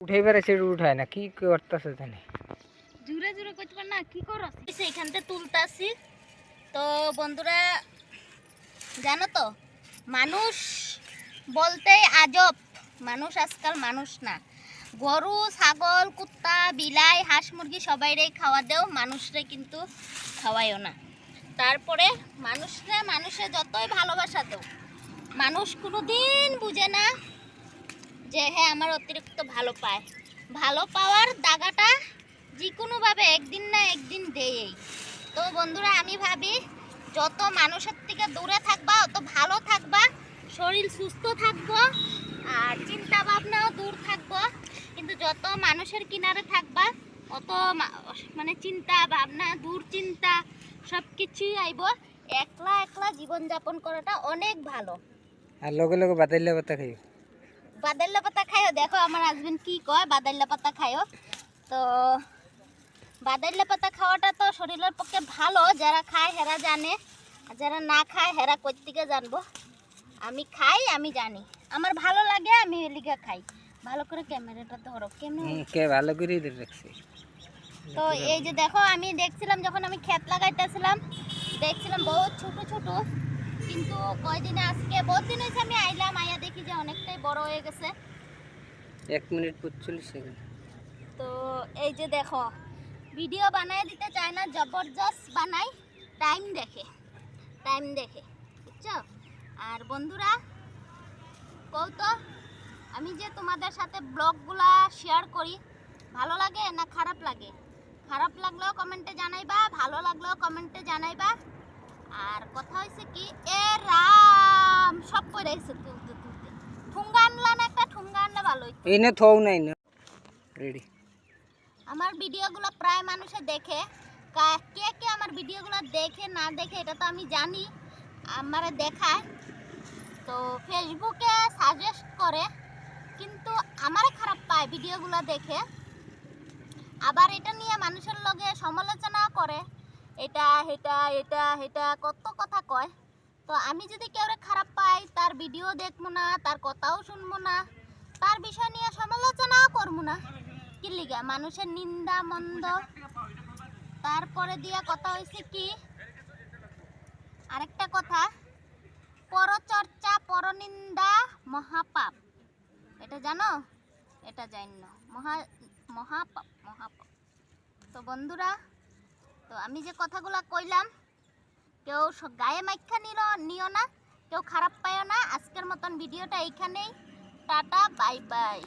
উঠাইবার আছে উঠায় না কি করতেছে জানি জুরে জুরে কইতে পার না কি করছ এইখানতে তুলতাছি। তো বন্ধুরা জানো তো মানুষ বলতেই আজব, মানুষ আজকাল মানুষ না। গরু ছাগল কুত্তা বিলাই হাঁস মুরগি সবাইরেই খাওয়া দেও, মানুষরে কিন্তু খাওয়াইও না। তারপরে মানুষে যতই ভালোবাসা দেও, মানুষ কোনোদিন বুঝে না যে হ্যাঁ আমার অতিরিক্ত ভালো পায়। ভালো পাওয়ার দাগাটা যে কোনোভাবে একদিন না একদিন দেয়ই। তো বন্ধুরা আমি ভাবি যত মানুষের থেকে দূরে থাকবা অত ভালো থাকবা, শরীর সুস্থ থাকবো আর চিন্তা ভাবনাও দূর থাকবো। কিন্তু যত মানুষের কিনারে থাকবা অত মানে চিন্তা ভাবনা দুশ্চিন্তা সব কিছুই আইব। একলা একলা জীবনযাপন করাটা অনেক ভালো। আর লগে লগে বাদাইলা পাতা খাইও, বাদাইলা পাতা খাইও। দেখো আমার হাজবেন্ড কি কয়, বাদাইলা পাতা খাইও। তো বাদাইলা পাতা খাওয়াটা তো শরীরের পক্ষে ভালো, যারা খায় হেরা জানে, আর যারা না খায় হেরা কোত্থেকে জানবো। আমি খাই, আমি জানি, আমার ভালো লাগে, আমি এলিগা খাই। ভালো করে ক্যামেরাটা ধরো, কে ভালো করে রাখছি। তো এই যে দেখো আমি দেখছিলাম যখন আমি ক্ষেত লাগাইতেছিলাম, দেখছিলাম বহুত ছোট ছোট, কিন্তু কয়দিনে আজকে বহুত দিন হয়েছে আমি আইলাম, আইয়া দেখি যে অনেকটাই বড় হয়ে গেছে। 1 মিনিট 45 সেকেন্ড। তো এই যে দেখো ভিডিও বানায় দিতে চায় না, জবরদস্ত বানাই, টাইম দেখে বুঝছো। আর বন্ধুরা কও তো আমি যে তোমাদের সাথে ব্লগগুলা শেয়ার করি ভালো লাগে না খারাপ লাগে? খারাপ লাগলেও কমেন্টে জানাইবা, ভালো লাগলেও কমেন্টে জানাইবা। আর কথা হয়েছে কি, এ রাম সব করে এসে তুলতে তুলতে ঠুঙ্গা আনলা না, একটা ঠুঙ্গা আনলে ভালো হইতো। এনে থও নাই না রেডি। আমার ভিডিওগুলো প্রায় মানুষে দেখে, কে কে আমার ভিডিওগুলো দেখে না দেখে এটা তো আমি জানি, আমারে দেখায়, তো ফেসবুকে সাজেস্ট করে, কিন্তু আমারে খারাপ পায় ভিডিওগুলো দেখে। আবার এটা নিয়ে মানুষের লগে সমালোচনা করে, এটা এটা এটা এটা কত কথা কয়। তো আমি যদি কেউরে খারাপ পাই তার ভিডিও দেখবো না, তার কথাও শুনবো না, তার বিষয় নিয়ে সমালোচনাও করবো না। কি লিগা মানুষের নিন্দা মন্দ। তারপরে দিয়া কথা হয়েছে কি, আরেকটা কথা, পরচর্চা পরনিন্দা মহাপাপ, এটা জানো? এটা জানো মহাপাপ। তো বন্ধুরা তো আমি যে কথাগুলো কইলাম কেউ গায়ে মাইখা নিও না, কেউ খারাপ পাইও না। আজকের মতন ভিডিওটা এইখানেই, টাটা বাই বাই।